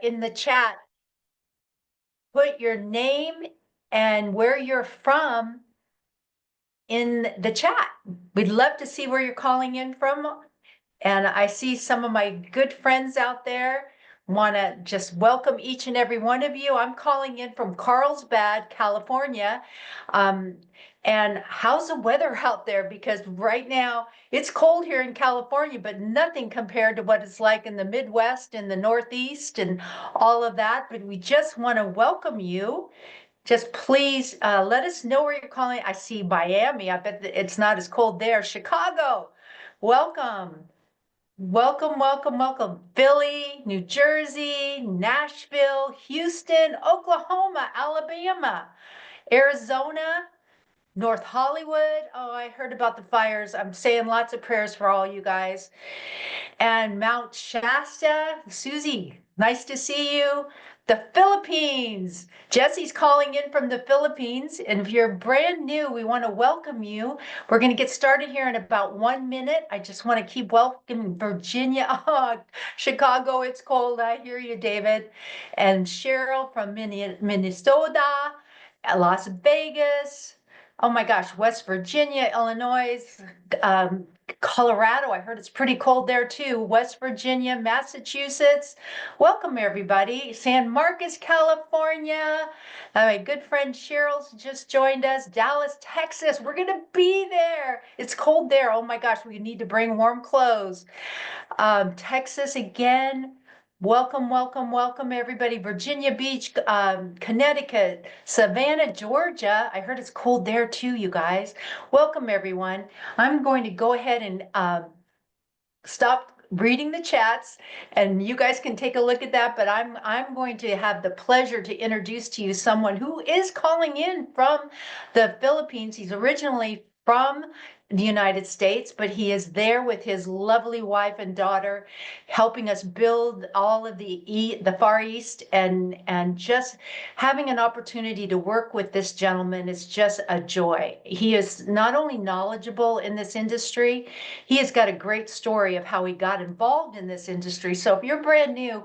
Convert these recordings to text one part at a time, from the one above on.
in the chat, put your name and where you're from in the chat. We'd love to see where you're calling in from. And I see some of my good friends out there. Want to just welcome each and every one of you. I'm calling in from Carlsbad, California. Um, and how's the weather out there? Because right now it's cold here in California, but nothing compared to what it's like in the Midwest and the Northeast and all of that. But we just want to welcome you. Just please let us know where you're calling. I see Miami. I bet that it's not as cold there. Chicago, welcome. Welcome, welcome, welcome. Philly, New Jersey, Nashville, Houston, Oklahoma, Alabama, Arizona, North Hollywood. Oh, I heard about the fires. I'm saying lots of prayers for all you guys. And Mount Shasta, Susie, nice to see you. The Philippines. Jesse's calling in from the Philippines. And if you're brand new, we want to welcome you. We're going to get started here in about 1 minute. I just want to keep welcoming Virginia. Oh, Chicago, it's cold. I hear you, David. And Cheryl from Minnesota, Las Vegas. Oh my gosh, West Virginia, Illinois, um, Colorado. I heard it's pretty cold there too. West Virginia, Massachusetts. Welcome everybody. San Marcos, California. My good friend Cheryl's just joined us. Dallas, Texas. We're going to be there. It's cold there. Oh my gosh, we need to bring warm clothes. Texas again. Welcome, welcome, welcome, everybody. Virginia Beach, Connecticut, Savannah, Georgia. I heard it's cold there too, you guys. Welcome, everyone. I'm going to go ahead and stop reading the chats, and you guys can take a look at that. But I'm going to have the pleasure to introduce to you someone who is calling in from the Philippines. He's originally from the United States, but he is there with his lovely wife and daughter, helping us build all of the Far East, and just having an opportunity to work with this gentleman is just a joy. He is not only knowledgeable in this industry, he has got a great story of how he got involved in this industry. So if you're brand new,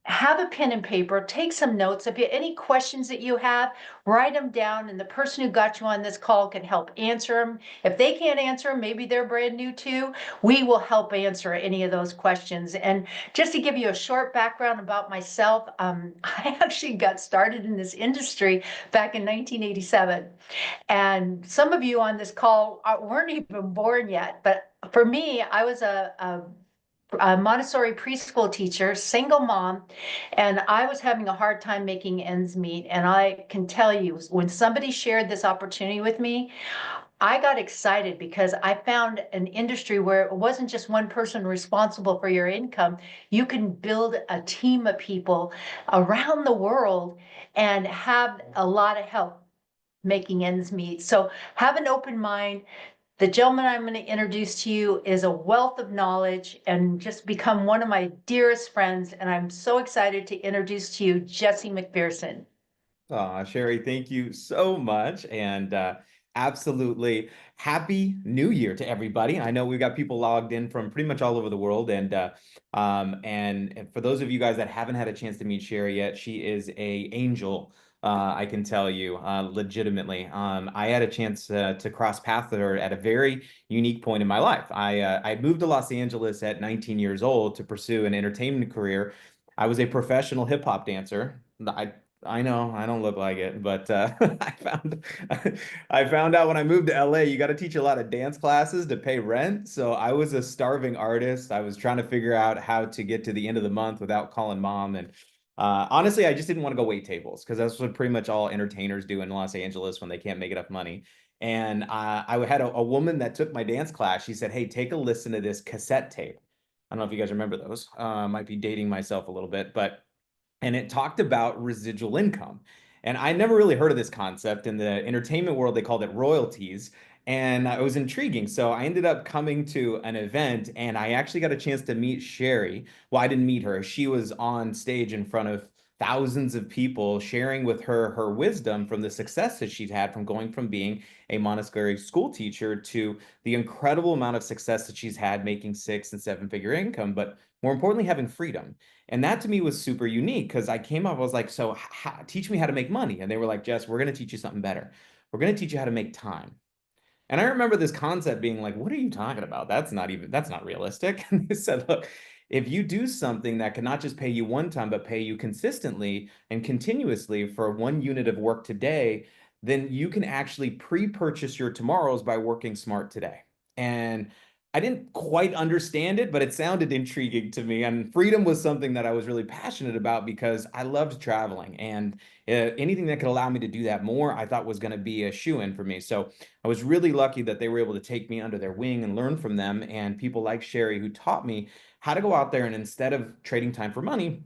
have a pen and paper, take some notes. If you any questions that you have, write them down, and the person who got you on this call can help answer them. If they can't answer them, maybe they're brand new too, we will help answer any of those questions. And just to give you a short background about myself, I actually got started in this industry back in 1987. And some of you on this call weren't even born yet, but for me, I was a Montessori preschool teacher, single mom, and I was having a hard time making ends meet. And I can tell you, when somebody shared this opportunity with me, I got excited because I found an industry where it wasn't just one person responsible for your income. You can build a team of people around the world and have a lot of help making ends meet. So have an open mind. The gentleman I'm going to introduce to you is a wealth of knowledge and just become one of my dearest friends. And I'm so excited to introduce to you Jesse McPherson. Sherry, thank you so much. And absolutely happy New Year to everybody. I know we've got people logged in from pretty much all over the world. And for those of you guys that haven't had a chance to meet Sherry yet, she is a angel. I can tell you legitimately. I had a chance to cross paths with her at a very unique point in my life. I moved to Los Angeles at 19 years old to pursue an entertainment career. I was a professional hip hop dancer. I know I don't look like it, but I found out when I moved to LA, you got to teach a lot of dance classes to pay rent. So I was a starving artist. I was trying to figure out how to get to the end of the month without calling mom. And honestly, I just didn't want to go wait tables because that's what pretty much all entertainers do in Los Angeles when they can't make enough money. And I had a woman that took my dance class. She said, "Hey, take a listen to this cassette tape." I don't know if you guys remember those. Might be dating myself a little bit, but and it talked about residual income. And I never really heard of this concept. In the entertainment world, they called it royalties. And it was intriguing. So I ended up coming to an event and I actually got a chance to meet Sherry. Well, I didn't meet her. She was on stage in front of thousands of people sharing with her wisdom from the success that she'd had from going from being a Montessori school teacher to the incredible amount of success that she's had making 6 and 7 figure income. But more importantly, having freedom. And that to me was super unique because I came up, I was like, so teach me how to make money. And they were like, Jess, we're going to teach you something better. We're going to teach you how to make time. And I remember this concept being like, what are you talking about? That's not realistic. And they said, look, if you do something that can not just pay you one time, but pay you consistently and continuously for 1 unit of work today, then you can actually pre-purchase your tomorrows by working smart today. And I didn't quite understand it, but it sounded intriguing to me. And freedom was something that I was really passionate about because I loved traveling. And anything that could allow me to do that more, I thought was going to be a shoe-in for me. So I was really lucky that they were able to take me under their wing and learn from them, and people like Sherry who taught me how to go out there and, instead of trading time for money,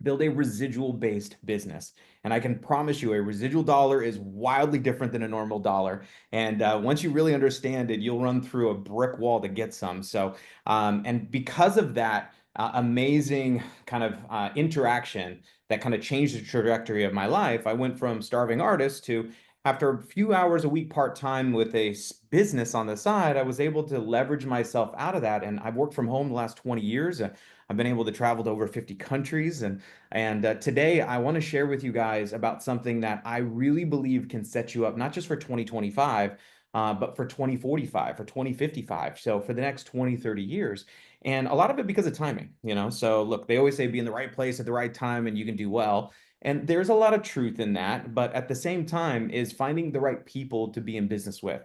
build a residual based business. And I can promise you, a residual dollar is wildly different than a normal dollar. And once you really understand it, you'll run through a brick wall to get some. So, and because of that amazing kind of interaction that kind of changed the trajectory of my life, I went from starving artist to, after a few hours a week part-time with a business on the side, I was able to leverage myself out of that. And I've worked from home the last 20 years. I've been able to travel to over 50 countries. And today I want to share with you guys about something that I really believe can set you up, not just for 2025, but for 2045, for 2055. So for the next 20, 30 years. And a lot of it because of timing, you know? So look, they always say be in the right place at the right time and you can do well. And there's a lot of truth in that, but at the same time is finding the right people to be in business with.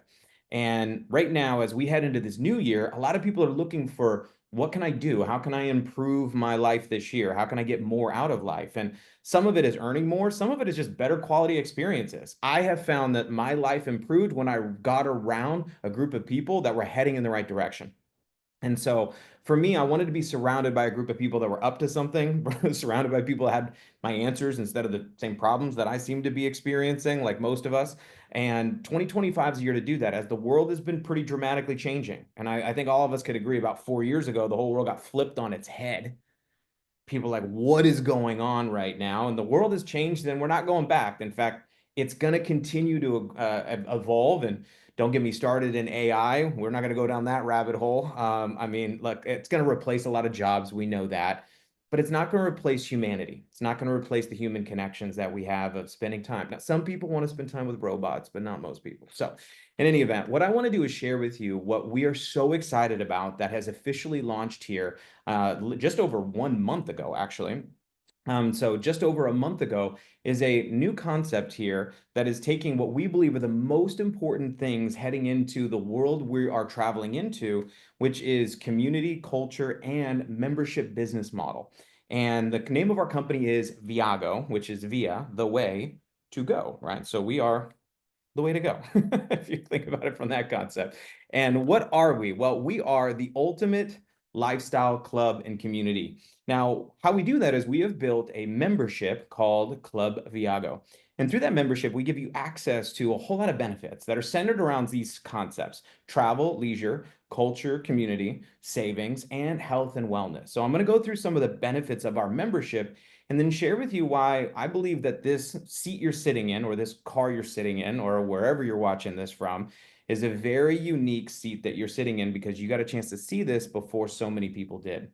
And right now, as we head into this new year, a lot of people are looking for, what can I do? How can I improve my life this year? How can I get more out of life? And some of it is earning more, some of it is just better quality experiences. I have found that my life improved when I got around a group of people that were heading in the right direction. And so for me, I wanted to be surrounded by a group of people that were up to something, surrounded by people that had my answers instead of the same problems that I seem to be experiencing, like most of us. And 2025 is a year to do that, as the world has been pretty dramatically changing. And I think all of us could agree, about 4 years ago, the whole world got flipped on its head. People are like, what is going on right now? And the world has changed, and we're not going back. In fact, it's going to continue to evolve. And don't get me started in AI. We're not going to go down that rabbit hole. I mean, look, it's going to replace a lot of jobs. We know that. But it's not going to replace humanity. It's not going to replace the human connections that we have of spending time. Now, some people want to spend time with robots, but not most people. So, in any event, what I want to do is share with you what we are so excited about that has officially launched here just over 1 month ago, actually. So just over a month ago is a new concept here that is taking what we believe are the most important things heading into the world we are traveling into, which is community, culture, and membership business model. And the name of our company is Viago, which is via, the way to go, right? So we are the way to go, if you think about it from that concept. And what are we? Well, we are the ultimate lifestyle club and community. Now, how we do that is we have built a membership called Club Viago. And through that membership, we give you access to a whole lot of benefits that are centered around these concepts: travel, leisure, culture, community, savings, and health and wellness. So I'm going to go through some of the benefits of our membership and then share with you why I believe that this seat you're sitting in, or this car you're sitting in, or wherever you're watching this from, is a very unique seat that you're sitting in, because you got a chance to see this before so many people did.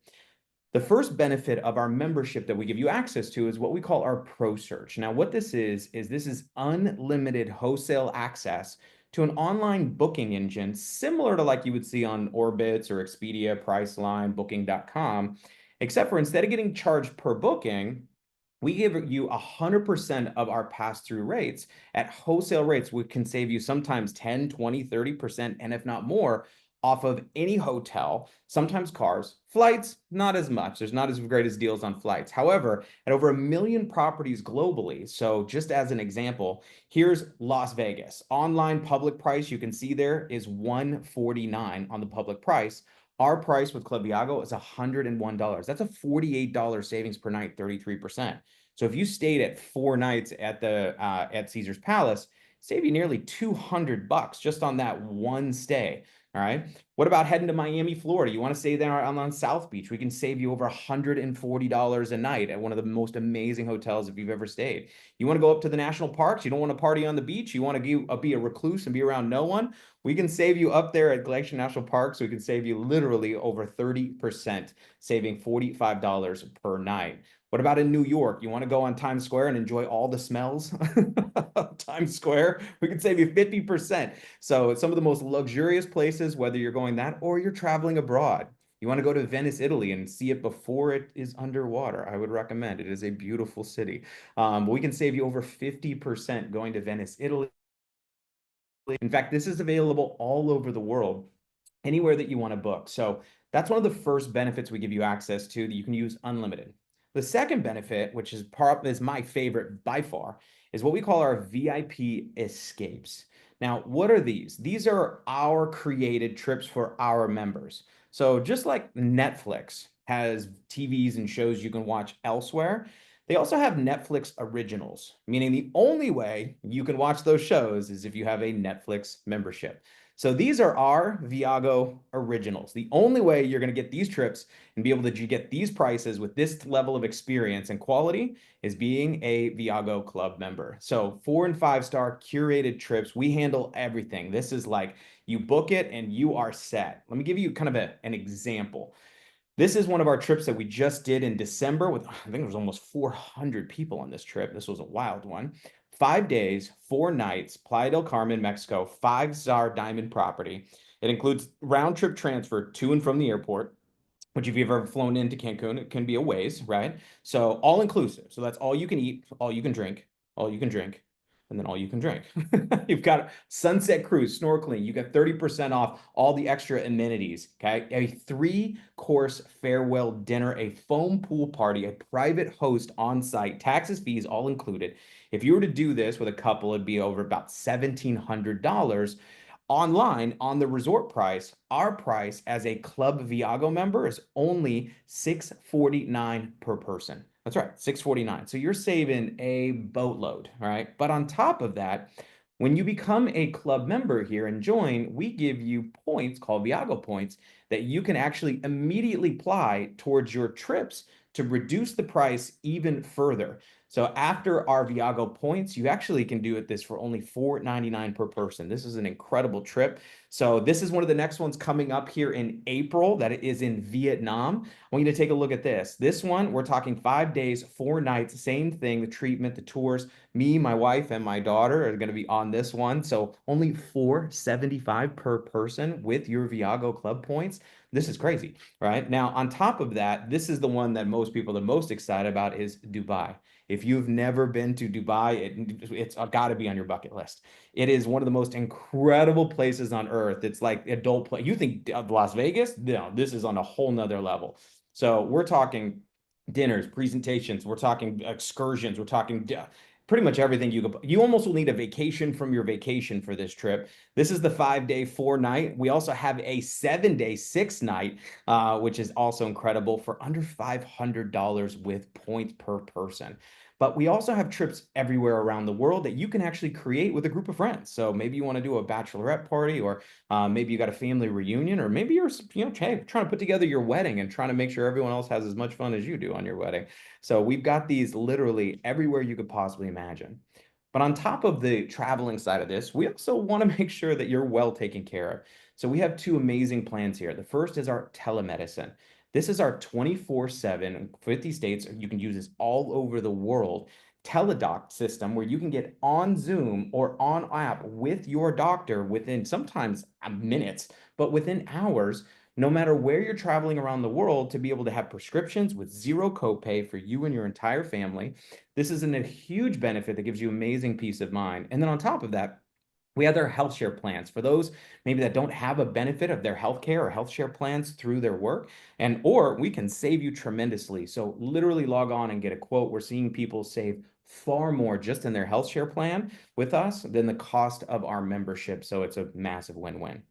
The first benefit of our membership that we give you access to is what we call our Pro Search. Now, what this is this is unlimited wholesale access to an online booking engine similar to like you would see on Orbitz or Expedia, Priceline, Booking.com, except for instead of getting charged per booking, we give you 100% of our pass-through rates at wholesale rates. We can save you sometimes 10, 20, 30%, and if not more, off of any hotel, sometimes cars, flights, not as much. There's not as great as deals on flights. However, at over 1 million properties globally, so just as an example, here's Las Vegas. Online public price, you can see there, is $149 on the public price. Our price with Club Viago is $101. That's a $48 savings per night, 33%. So if you stayed at 4 nights at the at Caesar's Palace, save you nearly $200 just on that one stay. All right. What about heading to Miami, Florida? You want to stay there on South Beach? We can save you over $140 a night at one of the most amazing hotels if you've ever stayed. You want to go up to the national parks? You don't want to party on the beach? You want to be a recluse and be around no one? We can save you up there at Glacier National Park. So we can save you literally over 30%, saving $45 per night. What about in New York? You want to go on Times Square and enjoy all the smells of Times Square? We can save you 50%. So it's some of the most luxurious places, whether you're going that or you're traveling abroad. You want to go to Venice, Italy, and see it before it is underwater. I would recommend it. It is a beautiful city. We can save you over 50% going to Venice, Italy. In fact, this is available all over the world, anywhere that you want to book. So that's one of the first benefits we give you access to, that you can use unlimited. The second benefit, which is my favorite by far, is what we call our VIP escapes. Now, what are these? These are our created trips for our members. So just like Netflix has TVs and shows you can watch elsewhere, they also have Netflix originals, meaning the only way you can watch those shows is if you have a Netflix membership. So these are our Viago originals. The only way you're going to get these trips and be able to get these prices with this level of experience and quality is being a Viago Club member. So 4 and 5-star curated trips. We handle everything. This is like you book it and you are set. Let me give you kind of an example. This is one of our trips that we just did in December with, I think there was almost 400 people on this trip. This was a wild one. 5 days, 4 nights, Playa del Carmen, Mexico, 5-star diamond property. It includes round trip transfer to and from the airport, which if you've ever flown into Cancun, it can be a ways, right? So all inclusive. So that's all you can eat, all you can drink, all you can drink, and then all you can drink. You've got sunset cruise, snorkeling. You get 30% off all the extra amenities. Okay. A 3-course farewell dinner, a foam pool party, a private host on site, taxes, fees, all included. If you were to do this with a couple, it'd be over about $1,700 online on the resort price. Our price as a Club Viago member is only $649 per person. That's right, $649. So you're saving a boatload, all right? But on top of that, when you become a club member here and join, we give you points called Viago points that you can actually immediately apply towards your trips to reduce the price even further. So after our Viago points, you actually can do this for only $4.99 per person. This is an incredible trip. So this is one of the next ones coming up here in April that is in Vietnam. I want you to take a look at this. This one, we're talking 5 days, 4 nights, same thing, the treatment, the tours. Me, my wife, and my daughter are going to be on this one. So only $475 per person with your Viago Club points. This is crazy, right? Now, on top of that, this is the one that most people are most excited about is Dubai. If you've never been to Dubai, it's got to be on your bucket list. It is one of the most incredible places on earth. It's like adult play. You think of Las Vegas? No, this is on a whole nother level. So we're talking dinners, presentations, we're talking excursions, we're talking pretty much everything you almost will need a vacation from your vacation for this trip. This is the 5-day, 4-night. We also have a 7-day, 6-night, which is also incredible for under $500 with points per person. But we also have trips everywhere around the world that you can actually create with a group of friends. So maybe you want to do a bachelorette party, or maybe you got a family reunion, or maybe you're trying to put together your wedding and trying to make sure everyone else has as much fun as you do on your wedding. So we've got these literally everywhere you could possibly imagine. But on top of the traveling side of this, we also want to make sure that you're well taken care of. So we have 2 amazing plans here. The first is our telemedicine. This is our 24/7, 50 states. You can use this all over the world. Teledoc system where you can get on Zoom or on app with your doctor within sometimes minutes, but within hours, no matter where you're traveling around the world, to be able to have prescriptions with zero copay for you and your entire family. This is a huge benefit that gives you amazing peace of mind. And then on top of that, we have their health share plans for those maybe that don't have a benefit of their health care or health share plans through their work. And or we can save you tremendously. So literally log on and get a quote. We're seeing people save far more just in their health share plan with us than the cost of our membership. So it's a massive win-win.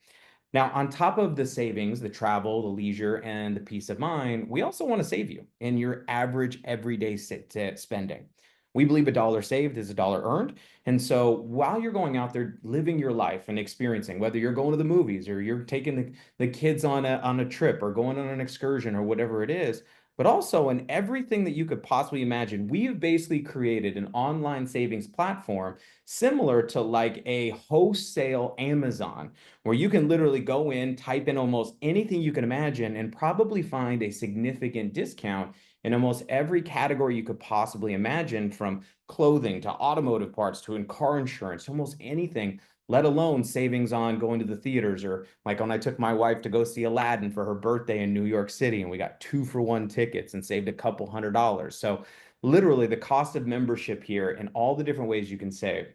Now, on top of the savings, the travel, the leisure, and the peace of mind, we also want to save you in your average everyday spending. We believe a dollar saved is a dollar earned. And so while you're going out there living your life and experiencing, whether you're going to the movies or you're taking the kids on a trip or going on an excursion or whatever it is, but also in everything that you could possibly imagine, we have basically created an online savings platform similar to like a wholesale Amazon, where you can literally go in, type in almost anything you can imagine, and probably find a significant discount in almost every category you could possibly imagine, from clothing to automotive parts to in car insurance, almost anything, let alone savings on going to the theaters, or like when I took my wife to go see Aladdin for her birthday in New York City and we got 2-for-1 tickets and saved a couple $100. So literally the cost of membership here and all the different ways you can save.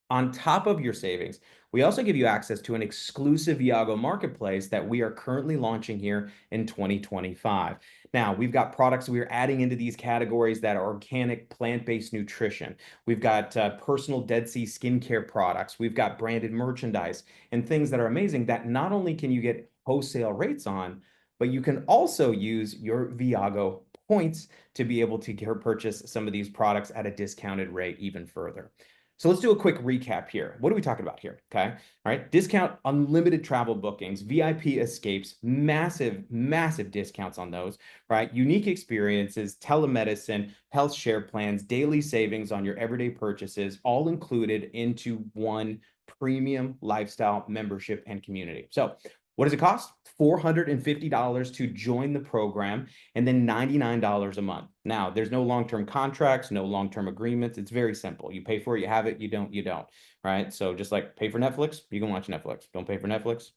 On top of your savings, we also give you access to an exclusive Viago marketplace that we are currently launching here in 2025. Now, we've got products we're adding into these categories that are organic, plant-based nutrition. We've got personal Dead Sea skincare products. We've got branded merchandise and things that are amazing that not only can you get wholesale rates on, but you can also use your Viago points to be able to purchase some of these products at a discounted rate even further. So let's do a quick recap here. What are we talking about here? Okay. All right. Discount unlimited travel bookings, VIP escapes, massive, massive discounts on those, right? Unique experiences, telemedicine, health share plans, daily savings on your everyday purchases, all included into one premium lifestyle membership and community. So what does it cost? $450 to join the program, and then $99 a month. Now, there's no long-term contracts, no long-term agreements. It's very simple. You pay for it, you have it. You don't, you don't, right? So just like pay for Netflix, you can watch Netflix. Don't pay for Netflix,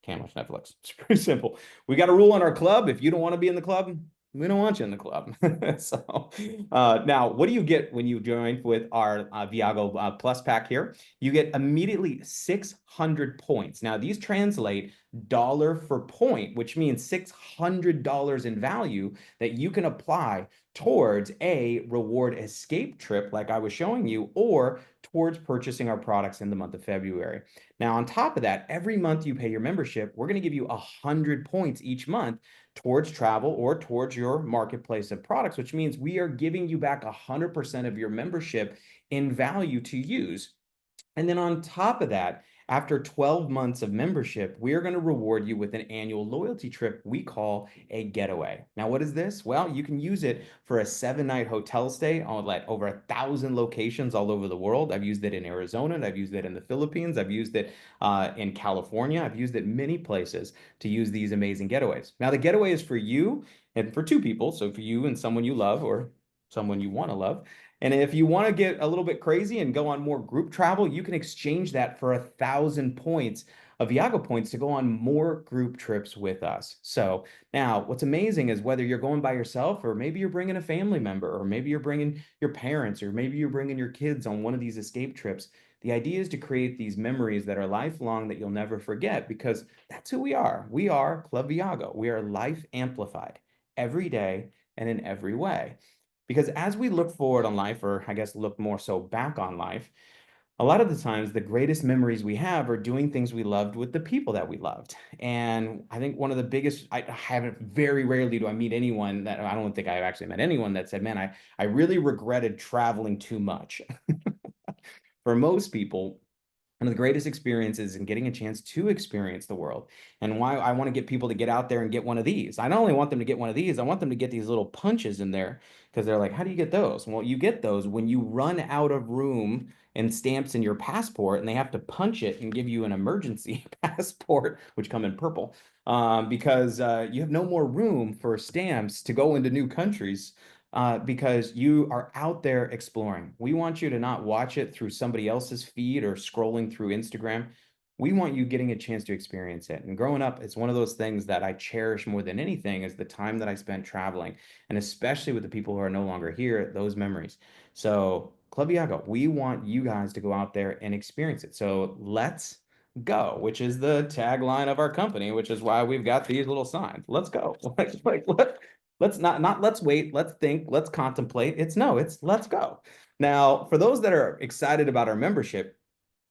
can't watch Netflix. It's pretty simple. We got a rule in our club. If you don't want to be in the club, we don't want you in the club. So now, what do you get when you join with our Viago Plus pack here? You get immediately 600 points. Now, these translate dollar for point, which means $600 in value that you can apply towards a reward escape trip like I was showing you, or towards purchasing our products in the month of February. Now, on top of that, every month you pay your membership, we're going to give you 100 points each month towards travel or towards your marketplace of products, which means we are giving you back 100% of your membership in value to use. And then on top of that, after 12 months of membership, we're going to reward you with an annual loyalty trip we call a getaway. Now, what is this? Well, you can use it for a 7-night hotel stay on like over 1,000 locations all over the world. I've used it in Arizona, and I've used it in the Philippines. I've used it in California. I've used it many places to use these amazing getaways. Now, the getaway is for you and for 2 people. So for you and someone you love, or someone you want to love. And if you want to get a little bit crazy and go on more group travel, you can exchange that for 1,000 points of Viago points to go on more group trips with us. So now what's amazing is whether you're going by yourself, or maybe you're bringing a family member, or maybe you're bringing your parents, or maybe you're bringing your kids on one of these escape trips, the idea is to create these memories that are lifelong that you'll never forget, because that's who we are. We are Club Viago. We are life amplified every day and in every way. Because as we look forward on life, or I guess look more so back on life, a lot of the times the greatest memories we have are doing things we loved with the people that we loved. And I think one of the biggest, I haven't, very rarely do I meet anyone that, I don't think I've actually met anyone that said, man, I really regretted traveling too much. For most people, one of the greatest experiences in getting a chance to experience the world. And why I want to get people to get out there and get one of these. I not only want them to get one of these, I want them to get these little punches in there, because they're like, how do you get those? Well, you get those when you run out of room and stamps in your passport, and they have to punch it and give you an emergency passport, which come in purple, because you have no more room for stamps to go into new countries. Because you are out there exploring. We want you to not watch it through somebody else's feed or scrolling through Instagram. We want you getting a chance to experience it. And growing up, it's one of those things that I cherish more than anything, is the time that I spent traveling, and especially with the people who are no longer here, those memories. So Club Viago, we want you guys to go out there and experience it. So let's go, which is the tagline of our company, which is why we've got these little signs. Let's go. Let's not let's wait, let's think, let's contemplate. It's let's go. Now, for those that are excited about our membership,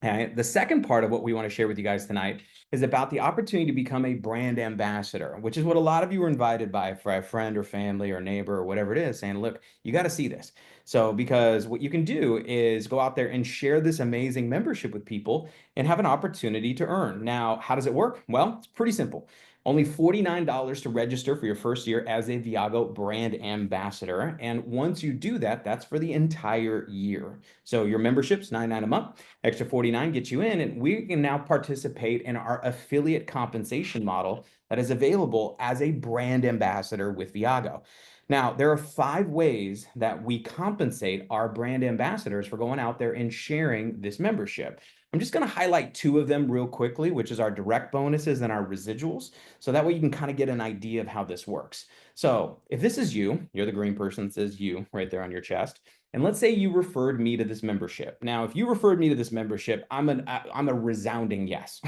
Okay. The second part of what we want to share with you guys tonight is about the opportunity to become a brand ambassador, which is what a lot of you were invited by for a friend or family or neighbor or whatever it is, saying, look, you got to see this. So, because what you can do is go out there and share this amazing membership with people and have an opportunity to earn. Now, how does it work? Well, it's pretty simple. Only $49 to register for your first year as a Viago brand ambassador. And once you do that, that's for the entire year. So your membership's $99 a month. Extra 49 gets you in, and we can now participate in our affiliate compensation model that is available as a brand ambassador with Viago. Now, there are 5 ways that we compensate our brand ambassadors for going out there and sharing this membership. I'm just going to highlight 2 of them real quickly, which is our direct bonuses and our residuals. So that way you can kind of get an idea of how this works. So if this is you, you're the green person that says you right there on your chest. And let's say you referred me to this membership. Now, if you referred me to this membership, I'm a resounding yes.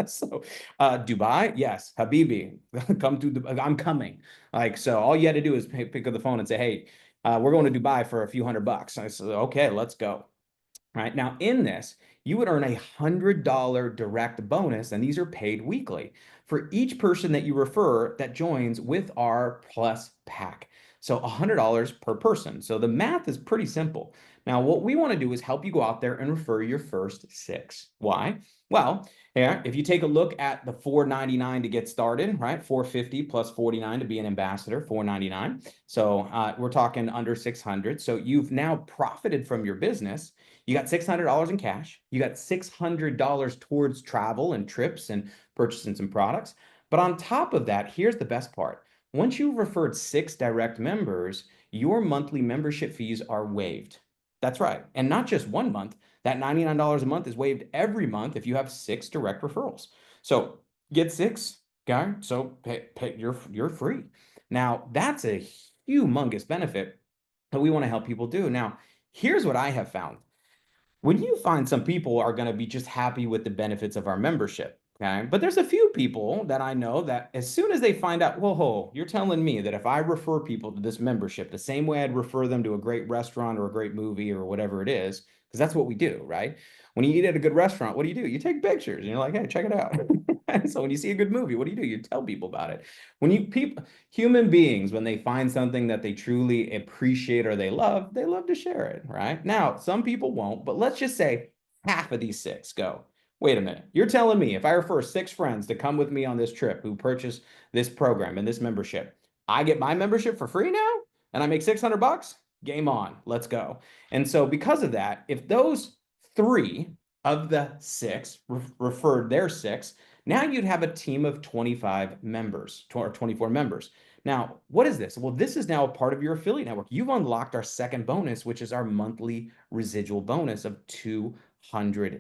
So, Dubai, yes. Habibi, come to Dubai. I'm coming. Like, so all you had to do is pick up the phone and say, hey, we're going to Dubai for a few $100. I said, okay, let's go. Right now, in this, you would earn $100 direct bonus, and these are paid weekly for each person that you refer that joins with our Plus Pack. So $100 per person. So the math is pretty simple. Now, what we want to do is help you go out there and refer your first 6. Why? Well, yeah, if you take a look at the $499 to get started, right? $450 plus 49 to be an ambassador, $499. So we're talking under 600. So you've now profited from your business. You got $600 in cash. You got $600 towards travel and trips and purchasing some products. But on top of that, here's the best part. Once you've referred 6 direct members, your monthly membership fees are waived. That's right. And not just 1 month. That $99 a month is waived every month if you have 6 direct referrals. So get 6, okay? So you're free. Now, that's a humongous benefit that we want to help people do. Now, here's what I have found. When you find some people are going to be just happy with the benefits of our membership, okay? But there's a few people that I know that as soon as they find out, whoa, you're telling me that if I refer people to this membership, the same way I'd refer them to a great restaurant or a great movie or whatever it is, because that's what we do, right? When you eat at a good restaurant, what do? You take pictures and you're like, hey, check it out. So when you see a good movie, what do? You tell people about it. When human beings, when they find something that they truly appreciate or they love to share it, right? Now, some people won't, but let's just say half of these 6 go. Wait a minute. You're telling me if I refer 6 friends to come with me on this trip who purchase this program and this membership, I get my membership for free now and I make $600? Game on. Let's go. And so because of that, if those 3 of the 6 referred their 6, now you'd have a team of 25 members or 24 members. Now, what is this? Well, this is now a part of your affiliate network. You've unlocked our second bonus, which is our monthly residual bonus of $200.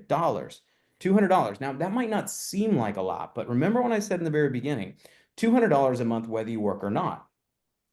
$200. Now, that might not seem like a lot, but remember when I said in the very beginning, $200 a month, whether you work or not.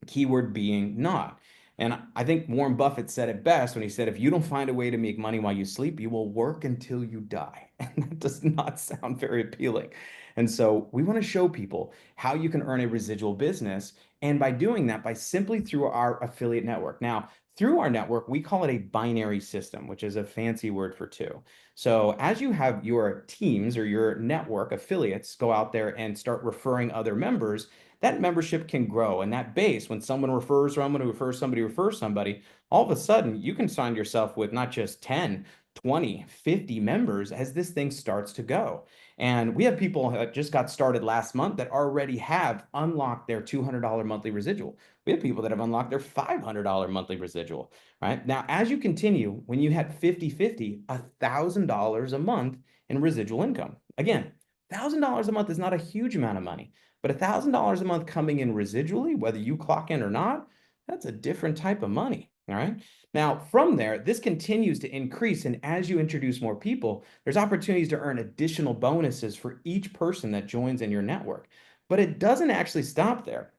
Keyword being not. And I think Warren Buffett said it best when he said, if you don't find a way to make money while you sleep, you will work until you die. And that does not sound very appealing. And so we want to show people how you can earn a residual business. And by doing that, by simply through our affiliate network. Now, through our network, we call it a binary system, which is a fancy word for 2. So as you have your teams or your network affiliates go out there and start referring other members, that membership can grow. And that base, when someone refers someone who refers somebody, all of a sudden you can find yourself with not just 10, 20, 50 members as this thing starts to go. And we have people that just got started last month that already have unlocked their $200 monthly residual. We have people that have unlocked their $500 monthly residual, right? Now, as you continue, when you had 50-50, $1,000 a month in residual income. Again, $1,000 a month is not a huge amount of money. But $1,000 a month coming in residually, whether you clock in or not, that's a different type of money. All right. Now, from there, this continues to increase. And as you introduce more people, there's opportunities to earn additional bonuses for each person that joins in your network. But it doesn't actually stop there.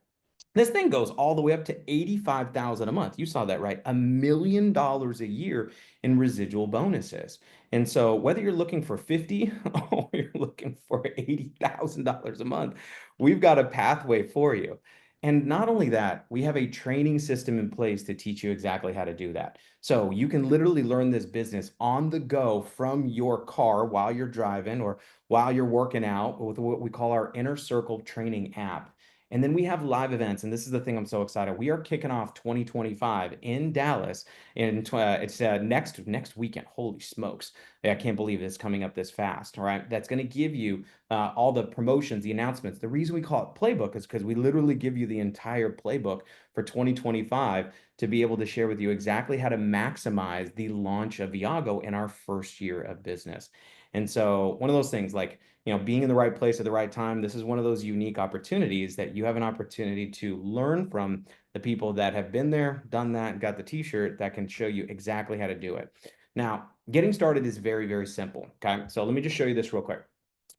This thing goes all the way up to $85,000 a month. You saw that, right? $1 million a year in residual bonuses. And so whether you're looking for 50 or you're looking for $80,000 a month, we've got a pathway for you. And not only that, we have a training system in place to teach you exactly how to do that. So you can literally learn this business on the go from your car while you're driving or while you're working out with what we call our Inner Circle training app. And then we have live events. And this is the thing I'm so excited. We are kicking off 2025 in Dallas. It's next weekend. Holy smokes. I can't believe it's coming up this fast. All right. That's going to give you all the promotions, the announcements. The reason we call it playbook is because we literally give you the entire playbook for 2025 to be able to share with you exactly how to maximize the launch of Viago in our first year of business. And so one of those things like, being in the right place at the right time, this is one of those unique opportunities that you have an opportunity to learn from the people that have been there, done that, got the t-shirt that can show you exactly how to do it. Now, getting started is very, very simple. Okay. So let me just show you this real quick.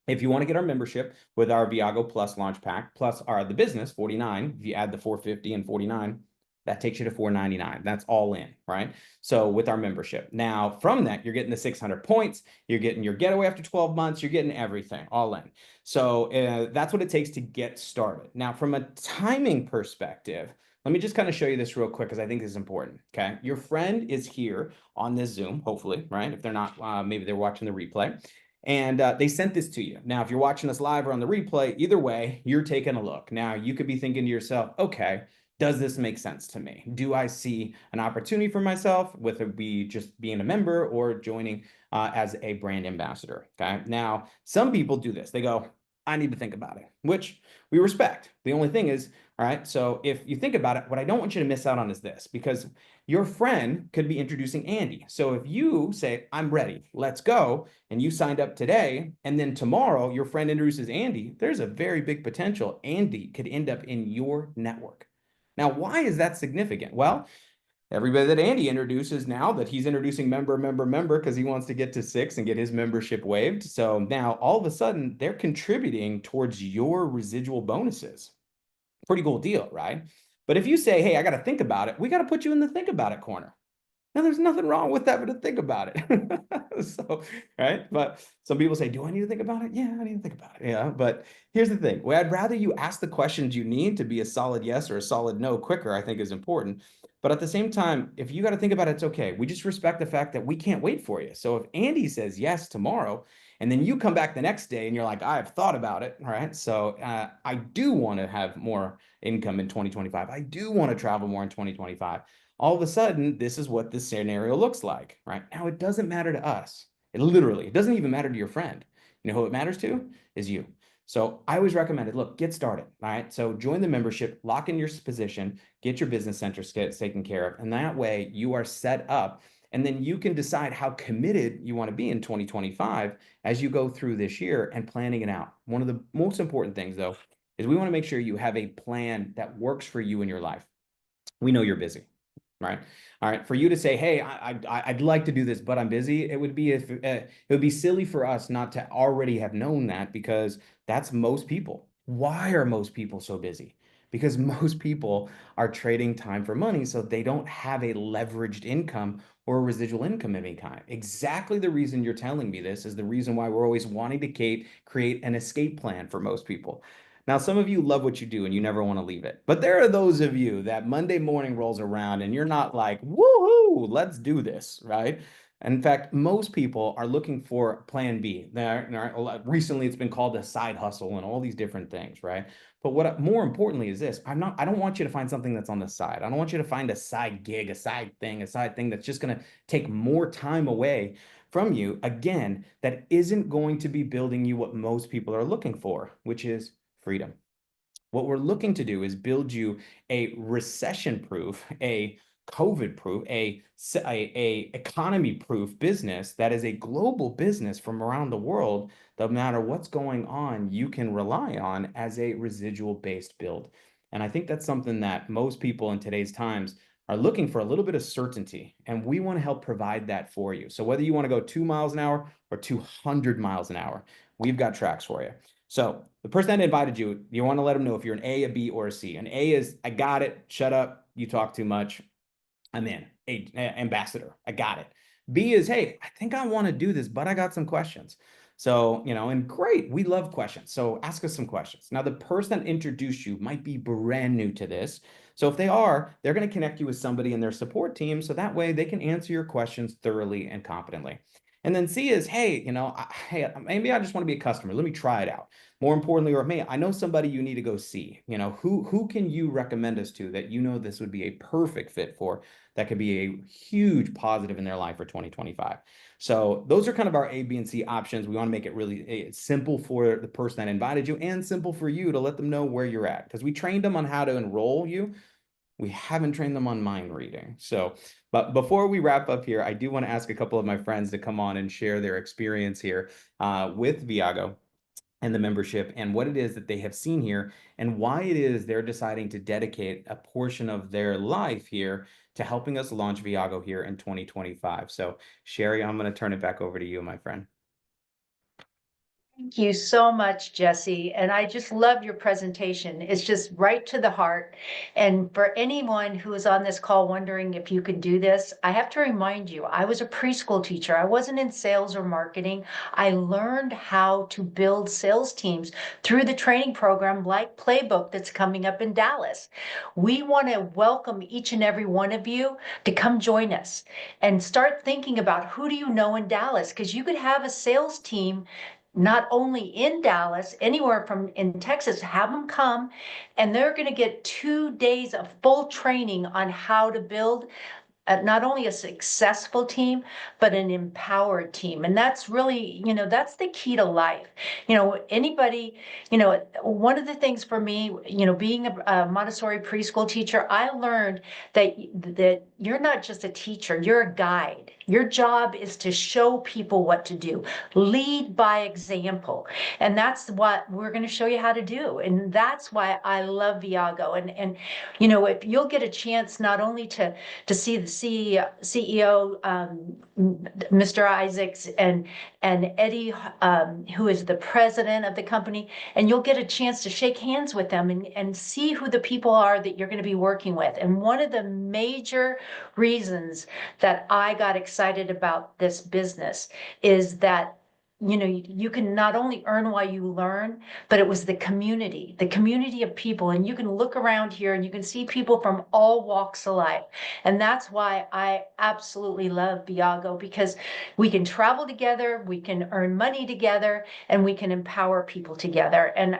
If you want to get our membership with our Viago Plus launch pack, plus the business 49, if you add the 450 and 49, that takes you to 499. That's all in, right? So with our membership. Now, from that, you're getting the 600 points, you're getting your getaway after 12 months, you're getting everything all in. So that's what it takes to get started. Now, from a timing perspective, let me just kind of show you this real quick because I think this is important. Okay. Your friend is here on this Zoom, hopefully, right? If they're not, maybe they're watching the replay. And they sent this to you. Now, if you're watching us live or on the replay, either way, you're taking a look. Now, you could be thinking to yourself, okay, does this make sense to me? Do I see an opportunity for myself, whether it be just being a member or joining as a brand ambassador? Okay. Now, some people do this. They go, I need to think about it, which we respect. The only thing is, all right, so if you think about it, what I don't want you to miss out on is this, because your friend could be introducing Andy. So if you say, I'm ready, let's go, and you signed up today, and then tomorrow your friend introduces Andy, there's a very big potential Andy could end up in your network. Now, why is that significant? Well, everybody that Andy introduces now that he's introducing member, because he wants to get to 6 and get his membership waived. So now all of a sudden they're contributing towards your residual bonuses. Pretty cool deal, right? But if you say, hey, I got to think about it, we got to put you in the think about it corner. Now, there's nothing wrong with that, but to think about it. So, right? But some people say, do I need to think about it? Yeah, I need to think about it. Yeah. But here's the thing. Well, I'd rather you ask the questions you need to be a solid yes or a solid no quicker, I think is important. But at the same time, if you got to think about it, it's okay. We just respect the fact that we can't wait for you. So if Andy says yes tomorrow, and then you come back the next day and you're like, I've thought about it. All right. So I do want to have more income in 2025. I do want to travel more in 2025. All of a sudden, this is what this scenario looks like, right? Now, it doesn't matter to us. It doesn't even matter to your friend. You know who it matters to is you. So I always recommend it. Look, get started. All right. So join the membership, lock in your position, get your business center taken care of. And that way you are set up. And then you can decide how committed you want to be in 2025 as you go through this year and planning it out. One of the most important things, though, is we want to make sure you have a plan that works for you in your life. We know you're busy, right? All right. For you to say, hey, I'd like to do this, but I'm busy. It would be silly for us not to already have known that, because that's most people. Why are most people so busy? Because most people are trading time for money, so they don't have a leveraged income or a residual income of any kind. Exactly the reason you're telling me this is the reason why we're always wanting to create an escape plan for most people. Now, some of you love what you do and you never want to leave it. But there are those of you that Monday morning rolls around and you're not like, woohoo, let's do this, right? In fact, most people are looking for plan B. Recently, it's been called a side hustle and all these different things, right? But what more importantly is this, I don't want you to find something that's on the side. I don't want you to find a side gig, a side thing that's just going to take more time away from you, again, that isn't going to be building you what most people are looking for, which is freedom. What we're looking to do is build you a recession-proof, a COVID-proof, a economy-proof business that is a global business from around the world. No matter what's going on, you can rely on as a residual-based build. And I think that's something that most people in today's times are looking for, a little bit of certainty, and we want to help provide that for you. So whether you want to go 2 miles an hour or 200 miles an hour, we've got tracks for you. So the person that invited you, you want to let them know if you're an A, a B, or a C. An A is, I got it. Shut up. You talk too much. I'm in. Ambassador. I got it. B is, hey, I think I want to do this, but I got some questions. So, and great, we love questions. So ask us some questions. Now, the person that introduced you might be brand new to this. So if they are, they're going to connect you with somebody in their support team. So that way they can answer your questions thoroughly and competently. And then C is, hey, hey, maybe I just want to be a customer. Let me try it out. More importantly, or me, I know somebody you need to go see. Who can you recommend us to that this would be a perfect fit for, that could be a huge positive in their life for 2025. So those are kind of our A, B, and C options. We want to make it really simple for the person that invited you and simple for you to let them know where you're at, because we trained them on how to enroll you. We haven't trained them on mind reading. So, but before we wrap up here, I do want to ask a couple of my friends to come on and share their experience here with Viago and the membership, and what it is that they have seen here, and why it is they're deciding to dedicate a portion of their life here to helping us launch Viago here in 2025. So Sherry, I'm going to turn it back over to you, my friend. Thank you so much, Jesse. And I just love your presentation. It's just right to the heart. And for anyone who is on this call wondering if you could do this, I have to remind you, I was a preschool teacher. I wasn't in sales or marketing. I learned how to build sales teams through the training program like Playbook that's coming up in Dallas. We want to welcome each and every one of you to come join us and start thinking about who do you know in Dallas, because you could have a sales team not only in Dallas, anywhere from in Texas, have them come, and they're going to get 2 days of full training on how to build not only a successful team, but an empowered team. And that's really, that's the key to life. Anybody, one of the things for me, being a Montessori preschool teacher, I learned that you're not just a teacher, you're a guide. Your job is to show people what to do, lead by example. And that's what we're going to show you how to do. And that's why I love Viago. And if you'll get a chance not only to see the CEO, Mr. Isaacs, and Eddie, who is the president of the company, and you'll get a chance to shake hands with them and see who the people are that you're going to be working with. And one of the major reasons that I got excited about this business is that you can not only earn while you learn, but it was the community of people. And you can look around here and you can see people from all walks of life. And that's why I absolutely love Viago, because we can travel together, we can earn money together, and we can empower people together. And,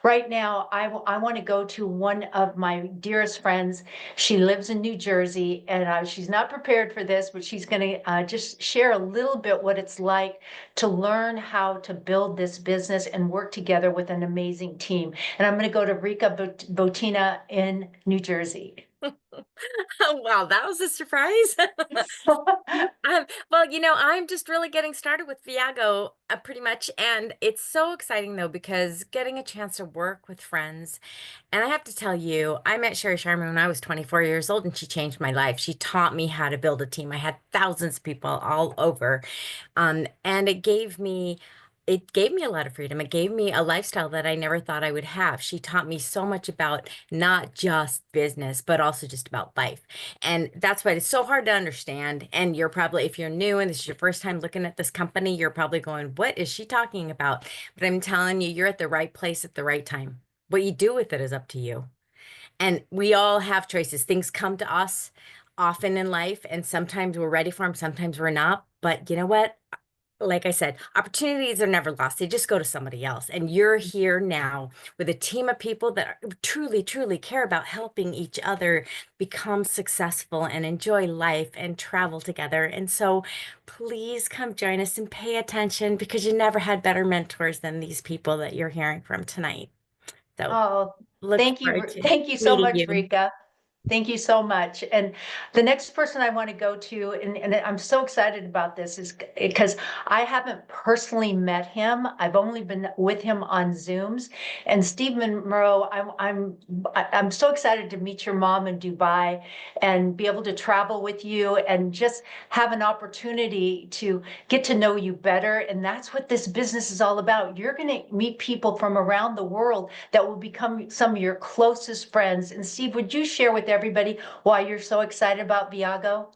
right now I want to go to one of my dearest friends. She lives in New Jersey, and she's not prepared for this, but she's going to just share a little bit what it's like to learn how to build this business and work together with an amazing team. And I'm going to go to Rika Botina in New Jersey. Oh, wow, that was a surprise. Well, I'm just really getting started with Viago pretty much. And it's so exciting, though, because getting a chance to work with friends. And I have to tell you, I met Sherry Sharman when I was 24 years old, and she changed my life. She taught me how to build a team. I had thousands of people all over. And it gave me a lot of freedom. It gave me a lifestyle that I never thought I would have. She taught me so much about not just business, but also just about life. And that's why it's so hard to understand. And you're probably, if you're new and this is your first time looking at this company, you're probably going, what is she talking about? But I'm telling you, you're at the right place at the right time. What you do with it is up to you. And we all have choices. Things come to us often in life, and sometimes we're ready for them, sometimes we're not. But you know what? Like I said, opportunities are never lost. They just go to somebody else. And you're here now with a team of people that truly, truly care about helping each other become successful and enjoy life and travel together. And so please come join us and pay attention, because you never had better mentors than these people that you're hearing from tonight. So Oh, look thank you. forward to Thank you so meeting much, you. Rika. Thank you so much. And the next person I want to go to, and I'm so excited about this, is because I haven't personally met him. I've only been with him on Zooms. And Steve Monroe, I'm so excited to meet your mom in Dubai and be able to travel with you and just have an opportunity to get to know you better. And that's what this business is all about. You're going to meet people from around the world that will become some of your closest friends. And Steve, would you share with everybody why you're so excited about Viago?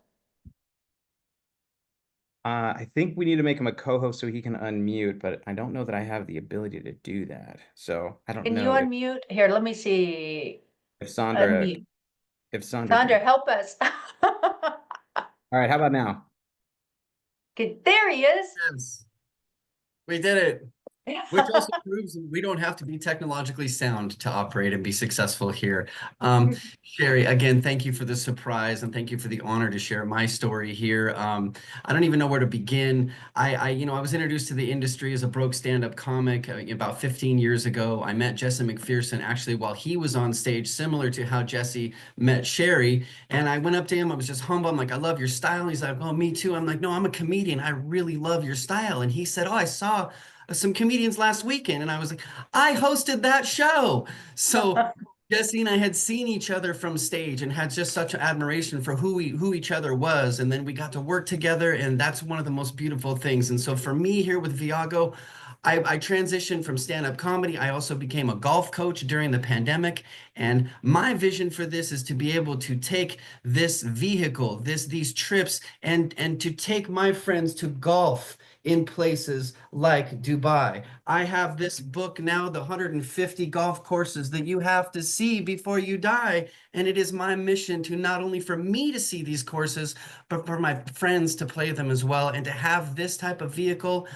I think we need to make him a co-host so he can unmute, but I don't know that I have the ability to do that. So I don't Can you know unmute? Here, let me see. if Sandra Unmute. if Sandra can. Sandra, help us. All right, how about now? Good, there he is. Yes, we did it. Which also proves we don't have to be technologically sound to operate and be successful here. Sherry, again, thank you for the surprise and thank you for the honor to share my story here. I don't even know where to begin. I was introduced to the industry as a broke stand-up comic about 15 years ago. I met Jesse McPherson actually while he was on stage, similar to how Jesse met Sherry. And I went up to him. I was just humble. I'm like, I love your style. And he's like, oh, me too. I'm like, no, I'm a comedian. I really love your style. And he said, oh, I saw some comedians last weekend. And I was like, I hosted that show. So Jesse and I had seen each other from stage and had just such admiration for who each other was. And then we got to work together, and that's one of the most beautiful things. And so for me here with Viago, I transitioned from stand-up comedy. I also became a golf coach during the pandemic. And my vision for this is to be able to take this vehicle, these trips, and to take my friends to golf in places like Dubai. I have this book now, the 150 golf courses that you have to see before you die. And it is my mission to not only for me to see these courses, but for my friends to play them as well, and to have this type of vehicle.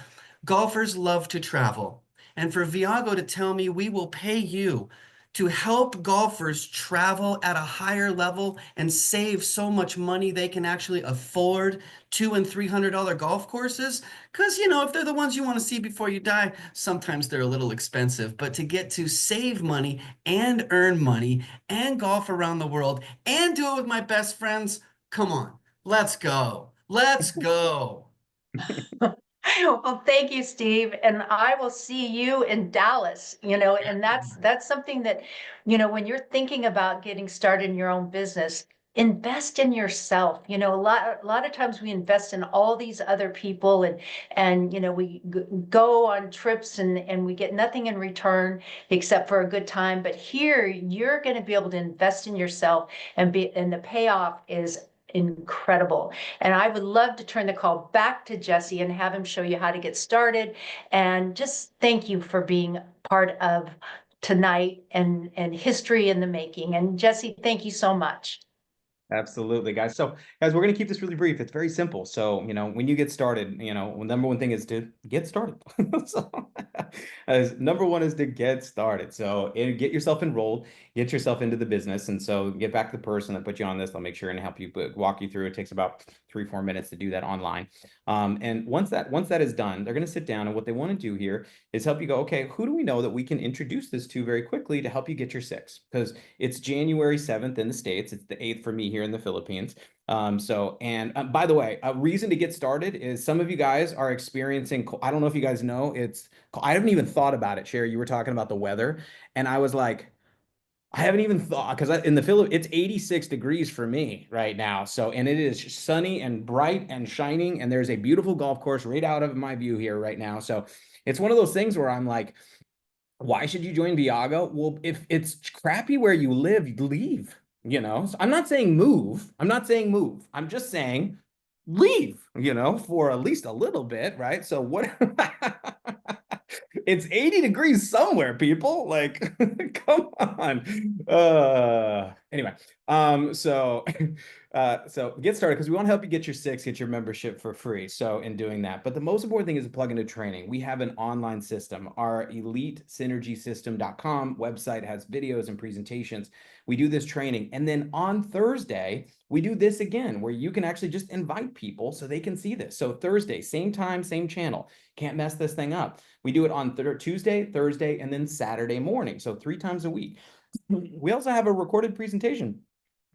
Golfers love to travel. And for Viago to tell me we will pay you to help golfers travel at a higher level and save so much money they can actually afford $200 and $300 golf courses. Because, if they're the ones you want to see before you die, sometimes they're a little expensive. But to get to save money and earn money and golf around the world and do it with my best friends, come on, let's go. Let's go. Well, thank you, Steve. And I will see you in Dallas, and that's something that, when you're thinking about getting started in your own business, invest in yourself. A lot of times we invest in all these other people, and we go on trips and we get nothing in return except for a good time. But here you're going to be able to invest in yourself, and the payoff is incredible. And I would love to turn the call back to Jesse and have him show you how to get started. And just thank you for being part of tonight and history in the making. And Jesse, thank you so much. Absolutely, guys. So, guys, we're going to keep this really brief. It's very simple. So, when you get started, number one thing is to get started. So, number one is to get started. So, get yourself enrolled, get yourself into the business. And so, get back to the person that put you on this. I'll make sure and help you walk you through. It takes about 3-4 minutes to do that online. And once that is done, they're going to sit down. And what they want to do here is help you go, okay, who do we know that we can introduce this to very quickly to help you get your 6? Because it's January 7th in the States. It's the 8th for me here in the Philippines. By the way, a reason to get started is some of you guys are experiencing, I don't know if you guys know, I haven't even thought about it, Sherry. You were talking about the weather, and I was like, I haven't even thought, because in the Philippines, it's 86 degrees for me right now. So, and it is sunny and bright and shining, and there's a beautiful golf course right out of my view here right now. So it's one of those things where I'm like, why should you join Viago? Well, if it's crappy where you live, leave. So I'm not saying move. I'm just saying leave, for at least a little bit, right? So what? It's 80 degrees somewhere, people. Like, come on. Anyway, so get started, because we want to help you get your 6, get your membership for free. So in doing that, but the most important thing is to plug into training. We have an online system. Our elitesynergysystem.com website has videos and presentations. We do this training, and then on Thursday we do this again, where you can actually just invite people so they can see this. So Thursday, same time, same channel. Can't mess this thing up. We do it on Tuesday, Thursday, and then Saturday morning. So 3 times a week. We also have a recorded presentation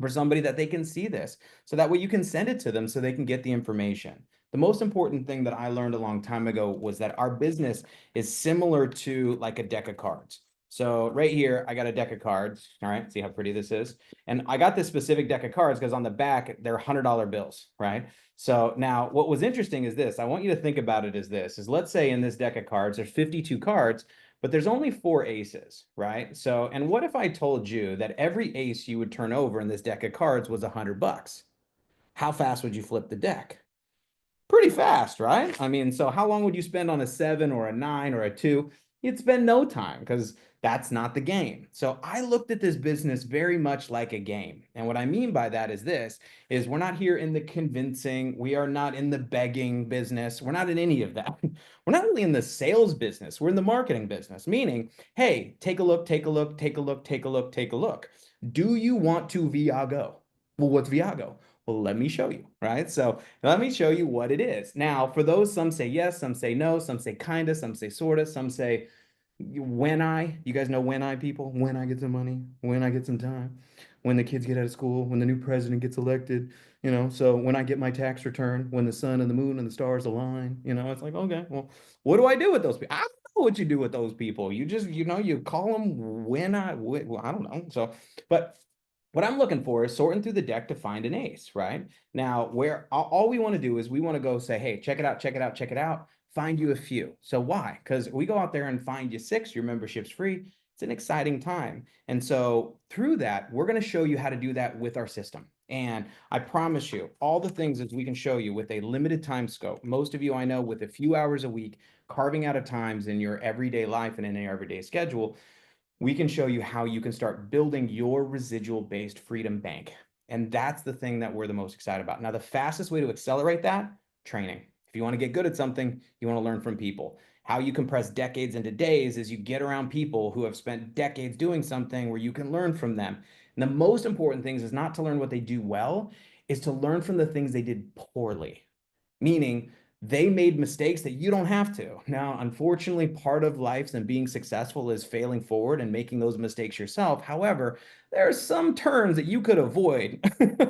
for somebody that they can see this. So that way you can send it to them so they can get the information. The most important thing that I learned a long time ago was that our business is similar to like a deck of cards. So right here, I got a deck of cards. All right, see how pretty this is? And I got this specific deck of cards because on the back, they're $100 bills, right? So now what was interesting is this. I want you to think about it as this, is let's say in this deck of cards, there's 52 cards, but there's only 4 aces, right? So, and what if I told you that every ace you would turn over in this deck of cards was $100? How fast would you flip the deck? pretty fast, right? I mean, so how long would you spend on a 7 or a 9 or a 2? You'd spend no time because that's not the game. So I looked at this business very much like a game. And what I mean by that is this, is we're not here in the convincing, we are not in the begging business, we're not in any of that. We're not really in the sales business, we're in the marketing business, meaning, hey, take a look, take a look, take a look, take a look, take a look. Do you want to Viago? Well, what's Viago? Well, let me show you, right? So let me show you what it is. Now, for those, some say yes, some say no, some say kinda, some say sorta, some say you guys know when people, when I get some money, when I get some time, when the kids get out of school, when the new president gets elected, so when I get my tax return, when the sun and the moon and the stars align, it's like, okay, well, what do I do with those people? I don't know what you do with those people. You just, you call them well, I don't know. So, but what I'm looking for is sorting through the deck to find an ace, right? Now, where all we want to do is we want to go say, hey, check it out, check it out, check it out, find you a few. So why? Because we go out there and find you 6, your membership's free. It's an exciting time. And so through that, we're going to show you how to do that with our system. And I promise you, all the things that we can show you with a limited time scope. Most of you I know with a few hours a week, carving out of times in your everyday life and in your everyday schedule, we can show you how you can start building your residual based freedom bank. And that's the thing that we're the most excited about. Now, the fastest way to accelerate that, training. If you want to get good at something, you want to learn from people. How you compress decades into days is you get around people who have spent decades doing something where you can learn from them. And the most important things is not to learn what they do well, is to learn from the things they did poorly. Meaning they made mistakes that you don't have to. Now, unfortunately, part of life and being successful is failing forward and making those mistakes yourself. However, there are some turns that you could avoid,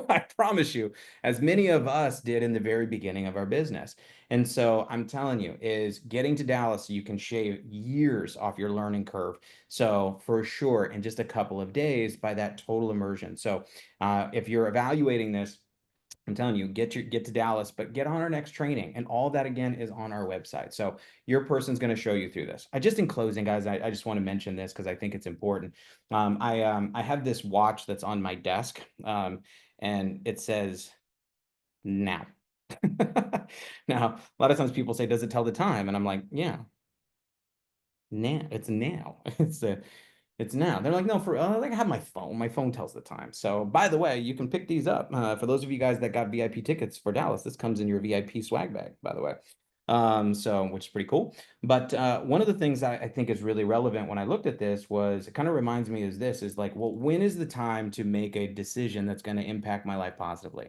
I promise you, as many of us did in the very beginning of our business. And so I'm telling you, is getting to Dallas, you can shave years off your learning curve. So for sure, in just a couple of days by that total immersion. So if you're evaluating this, I'm telling you, get to Dallas, but get on our next training. And all that again is on our website. So your person's going to show you through this. In closing, guys, I just want to mention this because I think it's important. I have this watch that's on my desk, and it says now. Now, a lot of times people say, does it tell the time? And I'm like, yeah, now. It's now. It's now. They're like, no, I have my phone. My phone tells the time. So by the way, you can pick these up. For those of you guys that got VIP tickets for Dallas, this comes in your VIP swag bag, by the way. Which is pretty cool. But one of the things I think is really relevant when I looked at this was, it kind of reminds me is like, well, when is the time to make a decision that's going to impact my life positively?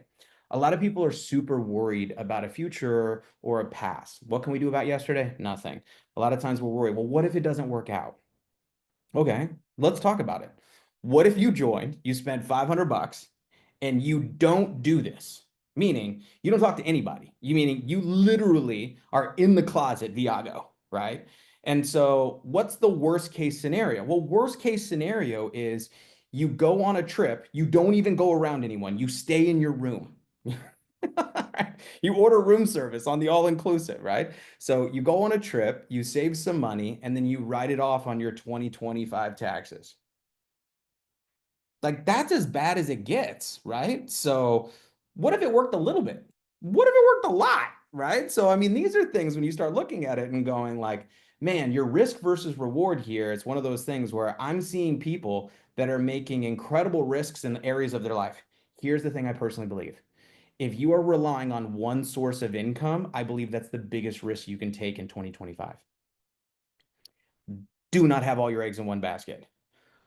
A lot of people are super worried about a future or a past. What can we do about yesterday? Nothing. A lot of times we're worried, well, what if it doesn't work out? Okay, let's talk about it. What if you joined, you spent $500 and you don't do this? Meaning you don't talk to anybody. Meaning you literally are in the closet Viago, right? And so what's the worst case scenario? Well, worst case scenario is you go on a trip, you don't even go around anyone, you stay in your room. You order room service on the all-inclusive, right? So you go on a trip, you save some money, and then you write it off on your 2025 taxes. Like, that's as bad as it gets, right? So what if it worked a little bit? What if it worked a lot, right? So, I mean, these are things when you start looking at it and going like, man, your risk versus reward here, it's one of those things where I'm seeing people that are making incredible risks in areas of their life. Here's the thing I personally believe. If you are relying on one source of income, I believe that's the biggest risk you can take in 2025. Do not have all your eggs in one basket.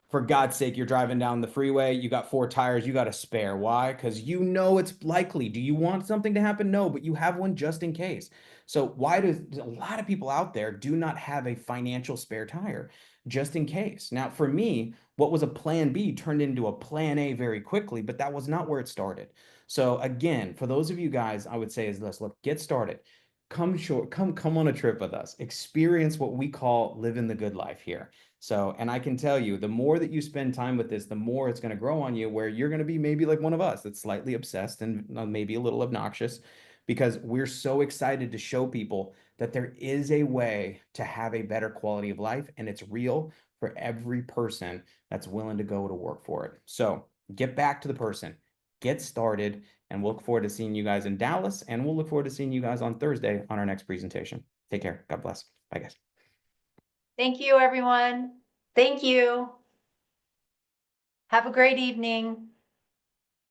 For God's sake, you're driving down the freeway, you got 4 tires, you got a spare. Why? Because you know it's likely. Do you want something to happen? No, but you have one just in case. So why do a lot of people out there do not have a financial spare tire just in case? Now, for me, what was a plan B turned into a plan A very quickly, but that was not where it started. So again, for those of you guys, I would say is this, look, get started. Come on a trip with us. Experience what we call living the good life here. So, and I can tell you, the more that you spend time with this, the more it's going to grow on you, where you're going to be maybe like one of us that's slightly obsessed and maybe a little obnoxious, because we're so excited to show people that there is a way to have a better quality of life, and it's real for every person that's willing to go to work for it. So get back to the person, get started, And we'll look forward to seeing you guys in Dallas, and we'll look forward to seeing you guys on Thursday on our next presentation. Take care. God bless. Bye, guys. Thank you, everyone. Thank you. Have a great evening.